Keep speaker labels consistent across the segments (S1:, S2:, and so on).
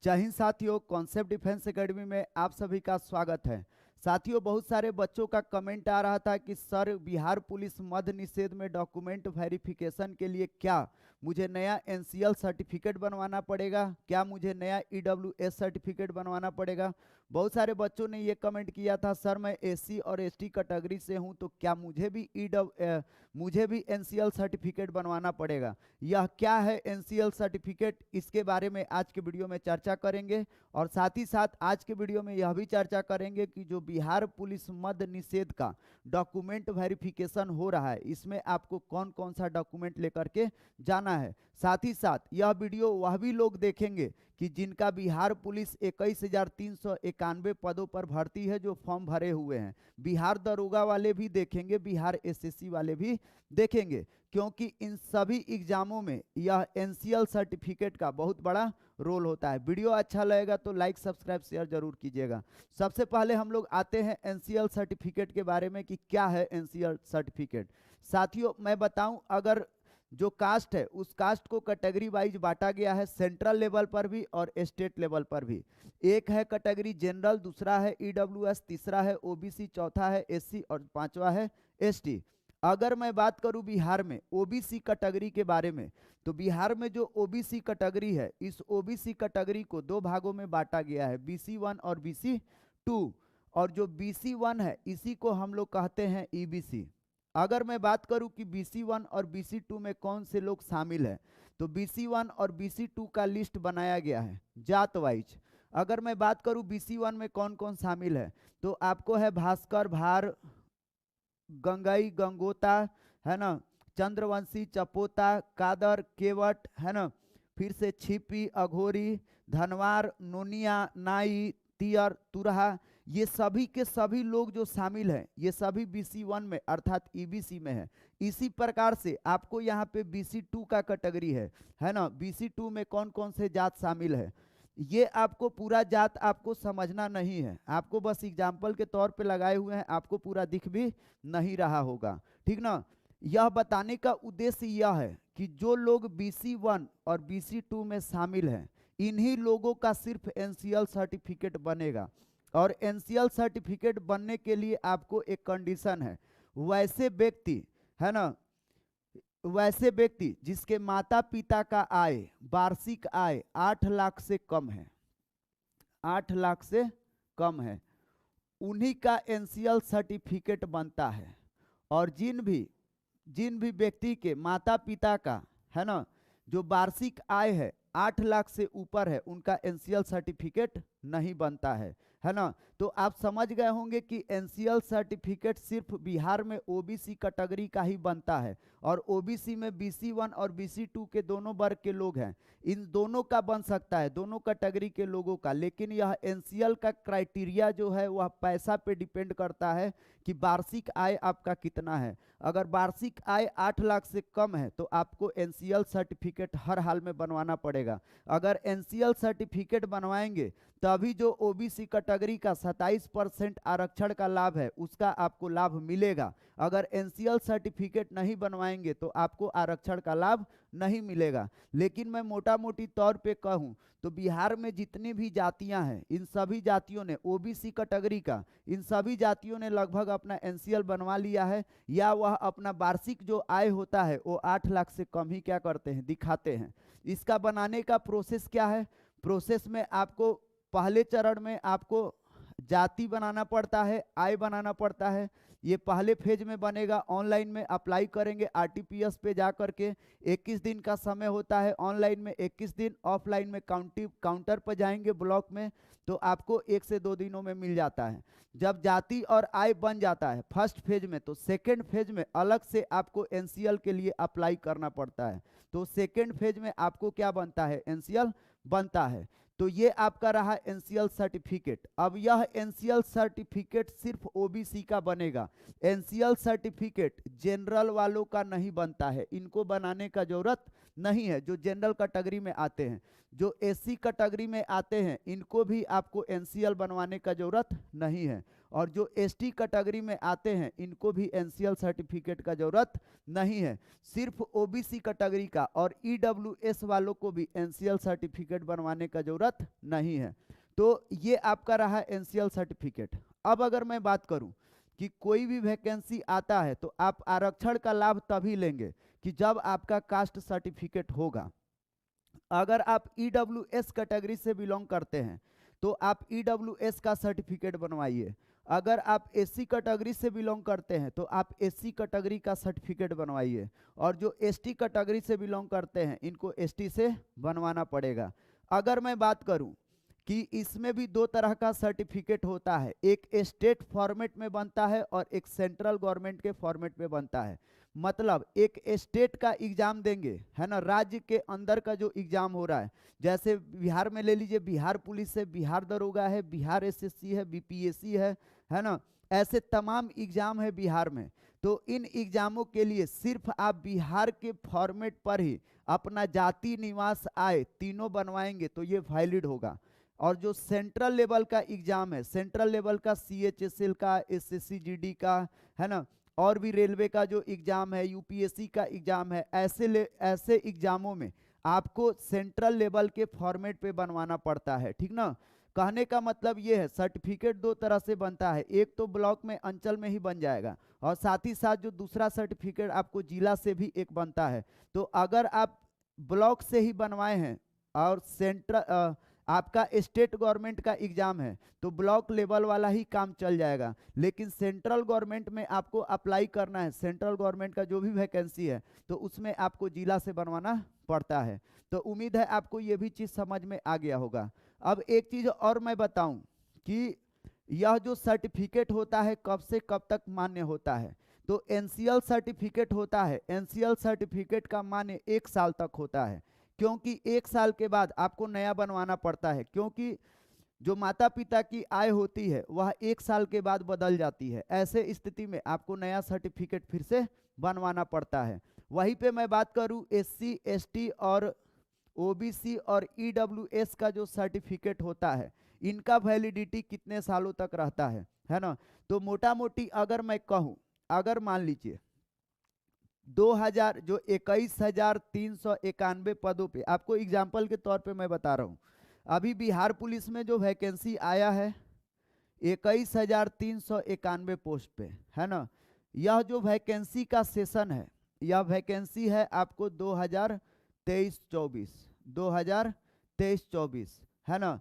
S1: जय हिंद साथियों, concept defence academy में आप सभी का स्वागत है। साथियों, बहुत सारे बच्चों का कमेंट आ रहा था कि सर बिहार पुलिस मद्य निषेध में डॉक्यूमेंट वेरिफिकेशन के लिए क्या मुझे नया एनसीएल सर्टिफिकेट बनवाना पड़ेगा, क्या मुझे नया ईडब्ल्यूएस सर्टिफिकेट बनवाना पड़ेगा। बहुत सारे बच्चों ने ये कमेंट किया था, सर मैं एससी और एसटी कैटेगरी से हूं तो क्या मुझे भी एनसीएल सर्टिफिकेट बनवाना पड़ेगा। यह क्या है एनसीएल सर्टिफिकेट, इसके बारे में आज के वीडियो में चर्चा करेंगे। और साथ ही साथ आज के वीडियो में यह भी चर्चा करेंगे कि जो बिहार पुलिस मद्य निषेध का डॉक्यूमेंट वेरिफिकेशन हो रहा है, इसमें आपको कौन कौन सा डॉक्यूमेंट लेकर के जाना है। साथ ही साथ यह वीडियो वह भी लोग देखेंगे कि जिनका बिहार पुलिस 21,391 पदों पर भर्ती है, जो फॉर्म भरे हुए हैं। बिहार दरोगा वाले भी देखेंगे, बिहार एसएससी वाले भी देखेंगे, क्योंकि इन सभी एग्जामों में यह एनसीएल सर्टिफिकेट का बहुत बड़ा रोल होता है। वीडियो अच्छा लगेगा तो लाइक सब्सक्राइब शेयर जरूर कीजिएगा। सबसे पहले हम लोग आते हैं एनसीएल सर्टिफिकेट के बारे में कि क्या है एनसीएल सर्टिफिकेट। साथियों मैं बताऊं, अगर जो कास्ट है उस कास्ट को कैटेगरी वाइज बांटा गया है, सेंट्रल लेवल पर भी और स्टेट लेवल पर भी। एक है कैटेगरी जनरल, दूसरा है ईडब्ल्यूएस, तीसरा है ओबीसी, चौथा है एससी और पांचवा है एसटी। अगर मैं बात करूं बिहार में ओबीसी कैटेगरी के बारे में, तो बिहार में जो ओबीसी कैटेगरी है, इस ओबीसी कैटेगरी को दो भागों में बांटा गया है, BC1 और BC2। और जो BC1 है इसी को हम लोग कहते हैं ईबीसी। अगर मैं बात करूं कि BC1 और BC2 में कौन से लोग शामिल हैं, तो BC1 और BC2 का लिस्ट बनाया गया है जात वाइज। अगर मैं बात करूं BC1 में कौन कौन शामिल है, तो आपको है भास्कर, भार, गंगई, गंगोता, है ना, चंद्रवंशी, चपोता, कादर, केवट, है ना, फिर से छिपी, अघोरी, धनवार, नोनिया, नाई, तियर, तुरहा, ये सभी के सभी लोग जो शामिल हैं ये सभी BC1 में अर्थात ईबीसी में है। इसी प्रकार से आपको यहाँ पे BC2 का कैटेगरी है ना। BC2 में कौन कौन से जात शामिल है, ये आपको पूरा जात आपको समझना नहीं है, आपको बस एग्जाम्पल के तौर पे लगाए हुए हैं, आपको पूरा दिख भी नहीं रहा होगा, ठीक ना। यह बताने का उद्देश्य यह है कि जो लोग BC1 और BC2 में शामिल हैं, इन्हीं लोगों का सिर्फ एनसीएल सर्टिफिकेट बनेगा। और एनसीएल सर्टिफिकेट बनने के लिए आपको एक कंडीशन है, वैसे व्यक्ति, है ना, वैसे व्यक्ति जिसके माता पिता का आय, वार्षिक आय 8 लाख से कम है, 8 लाख से कम है, उन्हीं का एनसीएल सर्टिफिकेट बनता है। और जिन भी व्यक्ति के माता पिता का, है ना, जो वार्षिक आय है 8 लाख से ऊपर है, उनका एनसीएल सर्टिफिकेट नहीं बनता है ना। तो आप समझ गए होंगे कि एनसीएल सर्टिफिकेट सिर्फ बिहार में ओबीसी कैटेगरी का ही बनता है। और ओबीसी में BC1 और BC2 के दोनों वर्ग के लोग हैं, इन दोनों का बन सकता है, दोनों कैटेगरी के लोगों का। लेकिन यह एनसीएल का क्राइटेरिया जो है वह पैसा पे डिपेंड करता है कि वार्षिक आय आपका कितना है। अगर वार्षिक आय 8 लाख से कम है तो आपको एनसीएल सर्टिफिकेट हर हाल में बनवाना पड़ेगा। अगर एनसीएल सर्टिफिकेट बनवाएंगे तभी जो ओबीसी कैटेगरी का 27% आरक्षण का लाभ है उसका आपको लाभ मिलेगा। अगर एनसीएल सर्टिफिकेट नहीं बनवाएंगे तो आपको आरक्षण का लाभ नहीं मिलेगा। लेकिन मैं मोटा मोटी तौर पे कहूं तो बिहार में जितनी भी जातियां हैं, इन सभी जातियों ने ओबीसी कैटेगरी का, इन सभी जातियों ने लगभग अपना एनसीएल बनवा लिया है, या वह अपना वार्षिक जो आय होता है वो 8 लाख से कम ही क्या करते हैं, दिखाते हैं। इसका बनाने का प्रोसेस क्या है, प्रोसेस में आपको पहले चरण में आपको जाति बनाना पड़ता है, आय बनाना पड़ता है। ये पहले फेज में बनेगा, ऑनलाइन में अप्लाई करेंगे आरटीपीएस पे जा करके, 21 दिन का समय होता है, ऑनलाइन में 21 दिन, ऑफलाइन में काउंटर पर जाएंगे ब्लॉक में तो आपको 1 से 2 दिनों में मिल जाता है। जब जाति और आय बन जाता है फर्स्ट फेज में, तो सेकेंड फेज में अलग से आपको एनसीएल के लिए अप्लाई करना पड़ता है। तो सेकेंड फेज में आपको क्या बनता है, एनसीएल बनता है। तो ये आपका रहा एनसीएल सर्टिफिकेट। अब यह एनसीएल सर्टिफिकेट सिर्फ ओबीसी का बनेगा, एनसीएल सर्टिफिकेट जनरल वालों का नहीं बनता है, इनको बनाने का जरूरत नहीं है। जो जनरल कैटेगरी में आते हैं, जो एससी कैटेगरी में आते हैं, इनको भी आपको एनसीएल बनवाने का जरूरत नहीं है। और जो एसटी कैटेगरी में आते हैं इनको भी एनसीएल सर्टिफिकेट का जरूरत नहीं है। सिर्फ ओबीसी कैटेगरी का और ईडब्ल्यूएस वालों को भी एनसीएल सर्टिफिकेट बनवाने का जरूरत नहीं है। तो ये आपका रहा एनसीएल सर्टिफिकेट। अब अगर मैं बात करूं कि कोई भी वैकेंसी आता है तो आप आरक्षण का लाभ तभी लेंगे कि जब आपका कास्ट सर्टिफिकेट होगा। अगर आप ईडब्ल्यूएस कैटेगरी से बिलोंग करते हैं तो आप ईडब्ल्यूएस का सर्टिफिकेट बनवाइए। अगर आप एससी कैटेगरी से बिलोंग करते हैं तो आप एससी कैटेगरी का सर्टिफिकेट बनवाइए। और जो एसटी कैटेगरी से बिलोंग करते हैं इनको एसटी से बनवाना पड़ेगा। अगर मैं बात करूं कि इसमें भी दो तरह का सर्टिफिकेट होता है, एक स्टेट फॉर्मेट में बनता है और एक सेंट्रल गवर्नमेंट के फॉर्मेट में बनता है। मतलब एक स्टेट का एग्जाम देंगे, है ना, राज्य के अंदर का जो एग्जाम हो रहा है, जैसे बिहार में ले लीजिए, बिहार पुलिस है, बिहार दरोगा है, बिहार एसएससी है, बीपीएससी है ना, ऐसे तमाम एग्जाम है बिहार में। तो इन एग्जामों के लिए सिर्फ आप बिहार के फॉर्मेट पर ही अपना जाति, निवास, आय तीनों बनवाएंगे तो ये वैलिड होगा। और जो सेंट्रल लेवल का एग्जाम है, सेंट्रल लेवल का सीएचएसएल का, एसएससी का, है ना, और भी रेलवे का जो एग्जाम है, यूपीएससी का एग्जाम है, ऐसे एग्जामों में आपको सेंट्रल लेवल के फॉर्मेट पे बनवाना पड़ता है। ठीक ना। कहने का मतलब ये है सर्टिफिकेट दो तरह से बनता है, एक तो ब्लॉक में, अंचल में ही बन जाएगा, और साथ ही साथ जो दूसरा सर्टिफिकेट आपको जिला से भी एक बनता है। तो अगर आप ब्लॉक से ही बनवाए हैं और सेंट्रल आपका स्टेट गवर्नमेंट का एग्जाम है तो ब्लॉक लेवल वाला ही काम चल जाएगा। लेकिन सेंट्रल गवर्नमेंट में आपको अप्लाई करना है, सेंट्रल गवर्नमेंट का जो भी वैकेंसी है तो उसमें आपको जिला से बनवाना पड़ता है। तो उम्मीद है आपको ये भी चीज़ समझ में आ गया होगा। अब एक चीज़ और मैं बताऊं कि यह जो सर्टिफिकेट होता है कब से कब तक मान्य होता है। तो एनसीएल सर्टिफिकेट होता है, एनसीएल सर्टिफिकेट का मान्य 1 साल तक होता है, क्योंकि 1 साल के बाद आपको नया बनवाना पड़ता है, क्योंकि जो माता पिता की आय होती है वह 1 साल के बाद बदल जाती है। ऐसे स्थिति में आपको नया सर्टिफिकेट फिर से बनवाना पड़ता है। वहीं पे मैं बात करूं एससी, एसटी और ओबीसी और ईडब्ल्यूएस का जो सर्टिफिकेट होता है इनका वैलिडिटी कितने सालों तक रहता है ना। तो मोटा मोटी अगर मैं कहूं, अगर मान लीजिए 2000 जो 21,391 पदों पे, आपको एग्जाम्पल के तौर पे मैं बता रहा हूँ, अभी बिहार पुलिस में जो वैकेंसी आया है 21,391 पोस्ट पे, है ना। यह जो वैकेंसी का सेशन है, यह वैकेंसी है आपको 2023-24 है ना।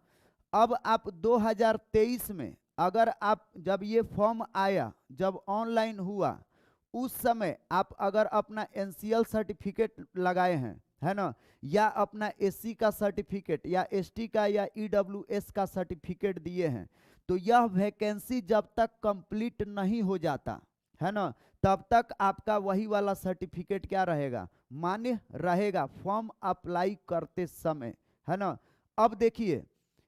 S1: अब आप 2023 में अगर आप, जब ये फॉर्म आया, जब ऑनलाइन हुआ, उस समय आप अगर अपना एनसीएल सर्टिफिकेट लगाए हैं, है ना, या अपना एससी का सर्टिफिकेट या एसटी का या ईडब्ल्यूएस का सर्टिफिकेट दिए हैं, तो यह वैकेंसी जब तक कंप्लीट नहीं हो जाता, है ना, तब तक आपका वही वाला सर्टिफिकेट क्या रहेगा, मान्य रहेगा फॉर्म अप्लाई करते समय, है ना। अब देखिए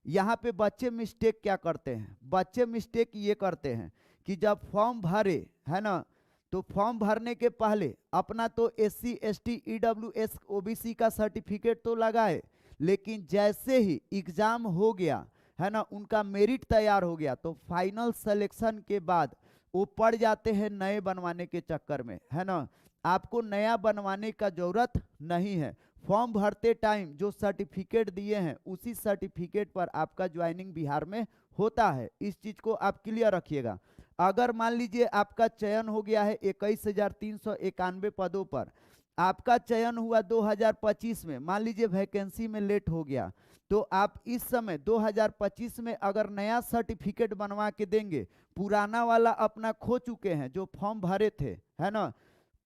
S1: यहाँ पे बच्चे मिस्टेक क्या करते हैं, बच्चे मिस्टेक ये करते हैं कि जब फॉर्म भरे, है ना, तो फॉर्म भरने के पहले अपना तो एससी, एसटी, ईडब्ल्यूएस, ओबीसी का सर्टिफिकेट तो लगाए, लेकिन जैसे ही एग्जाम हो गया, है ना, उनका मेरिट तैयार हो गया, तो फाइनल सिलेक्शन के बाद वो पड़ जाते हैं नए बनवाने के चक्कर में, है ना। आपको नया बनवाने का जरूरत नहीं है। फॉर्म भरते टाइम जो सर्टिफिकेट दिए हैं उसी सर्टिफिकेट पर आपका ज्वाइनिंग बिहार में होता है। इस चीज को आप क्लियर रखिएगा। अगर मान लीजिए आपका चयन हो गया है 21,391 पदों पर, आपका चयन हुआ 2025 में, मान लीजिए वैकेंसी में लेट हो गया, तो आप इस समय 2025 में अगर नया सर्टिफिकेट बनवा के देंगे, पुराना वाला अपना खो चुके हैं जो फॉर्म भरे थे, है ना,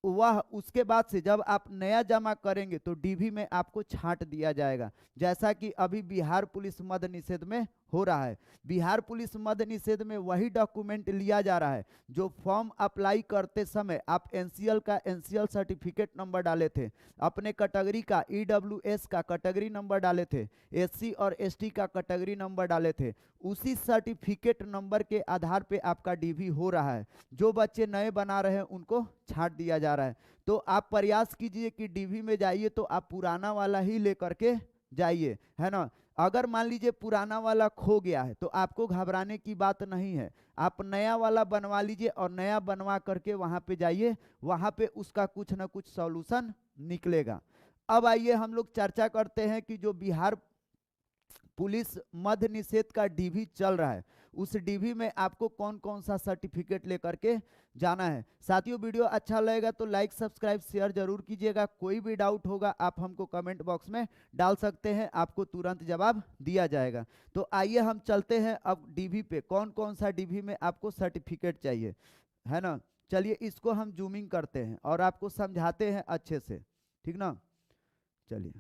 S1: वह उसके बाद से जब आप नया जमा करेंगे तो डीवी में आपको छांट दिया जाएगा, जैसा कि अभी बिहार पुलिस मद्य निषेध में हो रहा है। बिहार पुलिस मद्य निषेध में वही डॉक्यूमेंट लिया जा रहा है जो फॉर्म अप्लाई करते समय आप एनसीएल का एनसीएल सर्टिफिकेट नंबर डाले थे, अपने कैटेगरी का ईडब्ल्यूएस का कैटेगरी नंबर डाले थे, एससी और एसटी का कैटेगरी नंबर डाले थे, उसी सर्टिफिकेट नंबर के आधार पे आपका डीवी हो रहा है। जो बच्चे नए बना रहे हैं उनको छांट दिया जा रहा है। तो आप प्रयास कीजिए कि डीवी में जाइए तो आप पुराना वाला ही लेकर के जाइए, है ना। अगर मान लीजिए पुराना वाला खो गया है तो आपको घबराने की बात नहीं है, आप नया वाला बनवा लीजिए और नया बनवा करके वहां पे जाइए, वहां पे उसका कुछ ना कुछ सॉल्यूशन निकलेगा। अब आइए हम लोग चर्चा करते हैं कि जो बिहार पुलिस मद्य निषेध का डीवी चल रहा है, उस डीवी में आपको कौन कौन सा सर्टिफिकेट लेकर के जाना है। साथियों, वीडियो अच्छा लगेगा तो लाइक सब्सक्राइब शेयर जरूर कीजिएगा। कोई भी डाउट होगा आप हमको कमेंट बॉक्स में डाल सकते हैं, आपको तुरंत जवाब दिया जाएगा। तो आइए हम चलते हैं अब डीवी पे, कौन कौन सा डीवी में आपको सर्टिफिकेट चाहिए, है ना। चलिए इसको हम जूमिंग करते हैं और आपको समझाते हैं अच्छे से, ठीक ना। चलिए,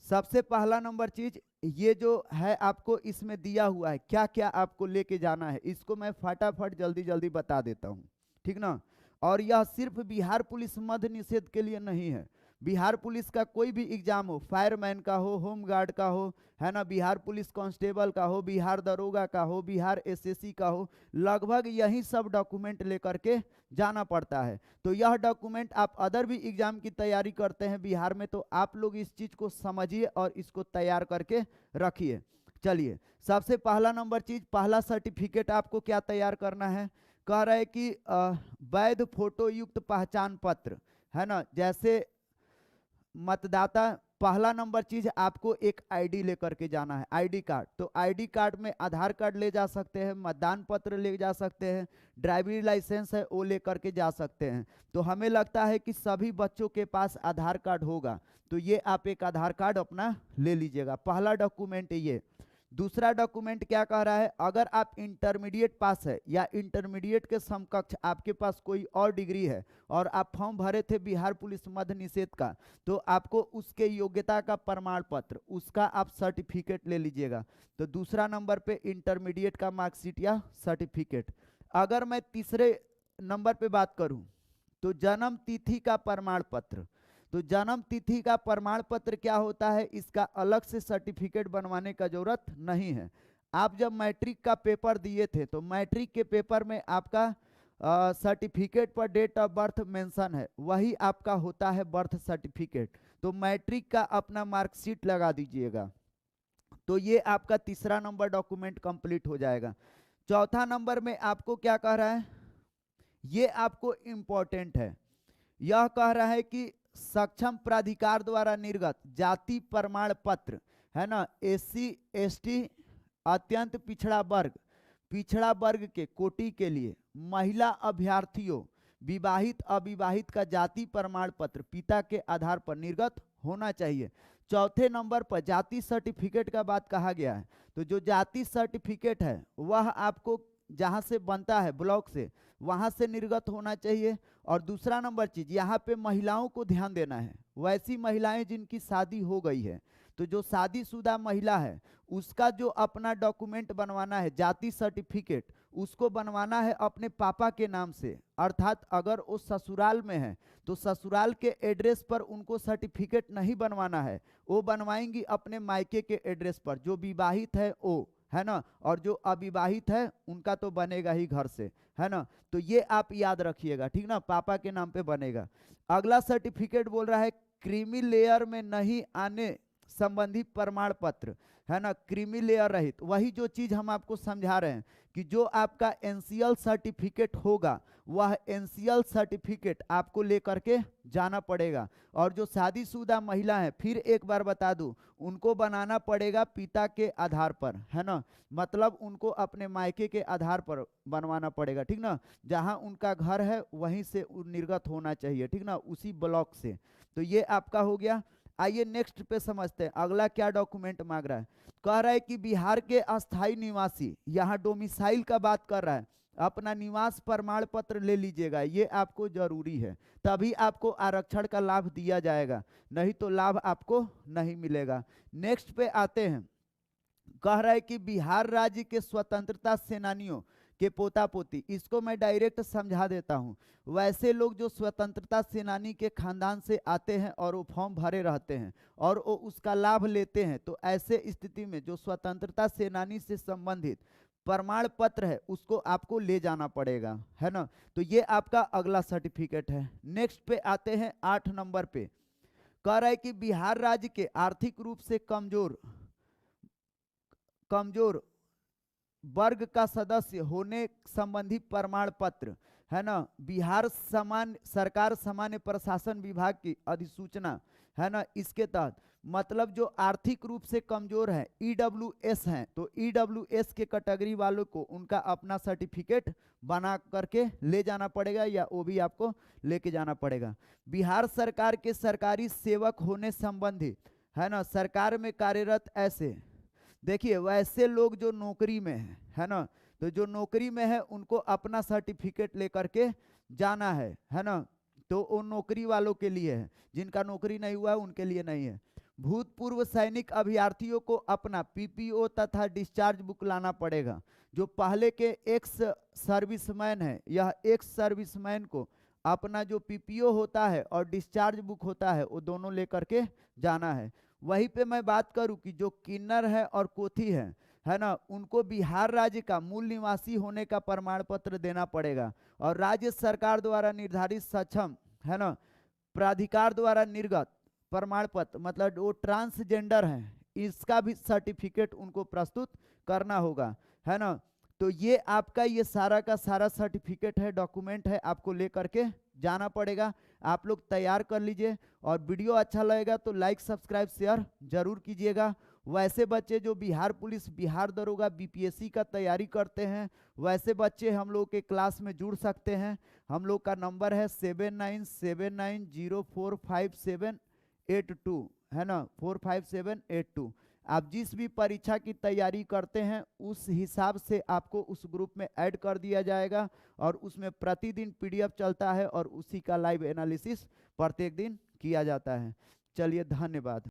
S1: सबसे पहला नंबर चीज, ये जो है आपको इसमें दिया हुआ है क्या क्या आपको लेके जाना है, इसको मैं फटाफट जल्दी जल्दी बता देता हूँ, ठीक ना। और यह सिर्फ बिहार पुलिस मद्य निषेध के लिए नहीं है, बिहार पुलिस का कोई भी एग्जाम हो, फायरमैन का हो, होम गार्ड का हो, है ना, बिहार पुलिस कांस्टेबल का हो, बिहार दरोगा का हो, बिहार एसएससी का हो, लगभग यही सब डॉक्यूमेंट लेकर के जाना पड़ता है। तो यह डॉक्यूमेंट आप अदर भी एग्जाम की तैयारी करते हैं बिहार में, तो आप लोग इस चीज को समझिए और इसको तैयार करके रखिए। चलिए, सबसे पहला नंबर चीज, पहला सर्टिफिकेट आपको क्या तैयार करना है, कह रहा है कि वैध फोटो युक्त पहचान पत्र, है ना। जैसे मतदाता, पहला नंबर चीज आपको एक आईडी लेकर के जाना है, आईडी कार्ड। तो आईडी कार्ड में आधार कार्ड ले जा सकते हैं, मतदान पत्र ले जा सकते हैं, ड्राइविंग लाइसेंस है वो लेकर के जा सकते हैं। तो हमें लगता है कि सभी बच्चों के पास आधार कार्ड होगा, तो ये आप एक आधार कार्ड अपना ले लीजिएगा, पहला डॉक्यूमेंट ये। दूसरा डॉक्यूमेंट क्या कह रहा है, अगर आप इंटरमीडिएट पास है या इंटरमीडिएट के समकक्ष आपके पास कोई और डिग्री है और आप फॉर्म भरे थे बिहार पुलिस मद्य निषेध का, तो आपको उसके योग्यता का प्रमाण पत्र, उसका आप सर्टिफिकेट ले लीजिएगा। तो दूसरा नंबर पे इंटरमीडिएट का मार्कशीट या सर्टिफिकेट। अगर मैं तीसरे नंबर पे बात करूं तो जन्म तिथि का प्रमाण पत्र। तो जन्म तिथि का प्रमाण पत्र क्या होता है, इसका अलग से सर्टिफिकेट बनवाने का जरूरत नहीं है। आप जब मैट्रिक का पेपर दिए थे तो मैट्रिक के पेपर में आपका सर्टिफिकेट पर डेट ऑफ बर्थ मेंशन है, वही आपका होता है बर्थ सर्टिफिकेट। तो मैट्रिक का अपना मार्कशीट लगा दीजिएगा। तो ये आपका तीसरा नंबर डॉक्यूमेंट कंप्लीट हो जाएगा। चौथा नंबर में आपको क्या कह रहा है, ये आपको इंपॉर्टेंट है, यह कह रहा है कि सक्षम प्राधिकार द्वारा निर्गत जाति प्रमाण पत्र, है ना, एससी एसटी अत्यंत पिछड़ा वर्ग के कोटि के लिए महिला अभ्यर्थियों, विवाहित अविवाहित का जाति प्रमाण पत्र पिता के आधार पर निर्गत होना चाहिए। चौथे नंबर पर जाति सर्टिफिकेट का बात कहा गया है, तो जो जाति सर्टिफिकेट है वह आपको जहां से बनता है ब्लॉक से, वहां से निर्गत होना चाहिए। और दूसरा नंबर चीज, यहाँ पे महिलाओं को ध्यान देना है, वैसी महिलाएं जिनकी शादी हो गई है, तो जो शादीशुदा महिला है उसका जो अपना डॉक्यूमेंट बनवाना है जाति सर्टिफिकेट, उसको बनवाना है अपने पापा के नाम से। अर्थात अगर वो ससुराल में है तो ससुराल के एड्रेस पर उनको सर्टिफिकेट नहीं बनवाना है, वो बनवाएंगी अपने मायके के एड्रेस पर। जो विवाहित है वो, है ना, और जो अविवाहित है उनका तो बनेगा ही घर से, है ना। तो ये आप याद रखिएगा, ठीक ना, पापा के नाम पे बनेगा। अगला सर्टिफिकेट बोल रहा है क्रीमी लेयर में नहीं आने संबंधी प्रमाण पत्र, है ना, क्रीमी लेयर रहित। वही जो चीज हम आपको समझा रहे हैं कि जो आपका एनसीएल सर्टिफिकेट होगा वह एनसीएल सर्टिफिकेट आपको लेकर के जाना पड़ेगा। और जो शादीशुदा महिला है, फिर एक बार बता दूं, उनको बनाना पड़ेगा पिता के आधार पर, है ना, मतलब उनको अपने मायके के आधार पर बनवाना पड़ेगा, ठीक ना, जहां उनका घर है वहीं से निर्गत होना चाहिए, ठीक ना, उसी ब्लॉक से। तो ये आपका हो गया। आइए नेक्स्ट पे समझते हैं, अगला क्या डॉक्यूमेंट मांग रहा है। कह रहा है कि बिहार के अस्थाई निवासी, यहाँ डोमिसाइल का बात कर रहा है, अपना निवास प्रमाण पत्र ले लीजिएगा, ये आपको जरूरी है, तभी आपको आरक्षण का लाभ दिया जाएगा, नहीं तो लाभ आपको नहीं मिलेगा। नेक्स्ट पे आते हैं, कह रहा है कि बिहार राज्य के स्वतंत्रता सेनानियों के पोता पोती, इसको मैं डायरेक्ट समझा देता हूं। वैसे लोग जो स्वतंत्रता सेनानी के खानदान से आते हैं और वो फॉर्म भरे रहते हैं और वो उसका लाभ लेते हैं, तो ऐसे स्थिति में जो स्वतंत्रता सेनानी से संबंधित प्रमाण पत्र है उसको आपको ले जाना पड़ेगा, है ना। तो ये आपका अगला सर्टिफिकेट है। नेक्स्ट पे आते हैं 8 नंबर पे, कह रहा है कि बिहार राज्य के आर्थिक रूप से कमजोर कमजोर वर्ग का सदस्य होने संबंधी प्रमाण पत्र, है ना, बिहार सामान्य सरकार सामान्य प्रशासन विभाग की अधिसूचना, है ना, इसके तहत मतलब जो आर्थिक रूप से कमजोर है, ईडब्ल्यूएस हैं, तो ईडब्ल्यूएस के कैटेगरी वालों को उनका अपना सर्टिफिकेट बना करके ले जाना पड़ेगा, या वो भी आपको लेके जाना पड़ेगा। बिहार सरकार के सरकारी सेवक होने संबंधी, है ना, सरकार में कार्यरत ऐसे, देखिए वैसे लोग जो नौकरी में है ना, तो जो नौकरी में है उनको अपना सर्टिफिकेट लेकर के जाना है ना, तो उन नौकरी वालों के लिए है, जिनका नौकरी नहीं हुआ है उनके लिए नहीं है। भूतपूर्व सैनिक अभ्यर्थियों को अपना पीपीओ तथा डिस्चार्ज बुक लाना पड़ेगा। जो पहले के एक्स सर्विसमैन है, यह एक्स सर्विसमैन को अपना जो पीपीओ होता है और डिस्चार्ज बुक होता है वो दोनों लेकर के जाना है। वहीं पे मैं बात करूं कि जो किन्नर है और कोथी है ना, उनको बिहार राज्य का मूल निवासी होने का प्रमाण पत्र देना पड़ेगा, और राज्य सरकार द्वारा निर्धारित सक्षम, है ना, प्राधिकार द्वारा निर्गत प्रमाण पत्र, मतलब वो ट्रांसजेंडर हैं, इसका भी सर्टिफिकेट उनको प्रस्तुत करना होगा, है ना। तो ये आपका ये सारा का सारा सर्टिफिकेट है, डॉक्यूमेंट है, आपको लेकर के जाना पड़ेगा। आप लोग तैयार कर लीजिए, और वीडियो अच्छा लगेगा तो लाइक सब्सक्राइब शेयर जरूर कीजिएगा। वैसे बच्चे जो बिहार पुलिस, बिहार दरोगा, बीपीएससी का तैयारी करते हैं, वैसे बच्चे हम लोग के क्लास में जुड़ सकते हैं। हम लोग का नंबर है 7979045782, है ना, 45782। आप जिस भी परीक्षा की तैयारी करते हैं उस हिसाब से आपको उस ग्रुप में ऐड कर दिया जाएगा, और उसमें प्रतिदिन पीडीएफ चलता है और उसी का लाइव एनालिसिस प्रत्येक दिन किया जाता है। चलिए, धन्यवाद।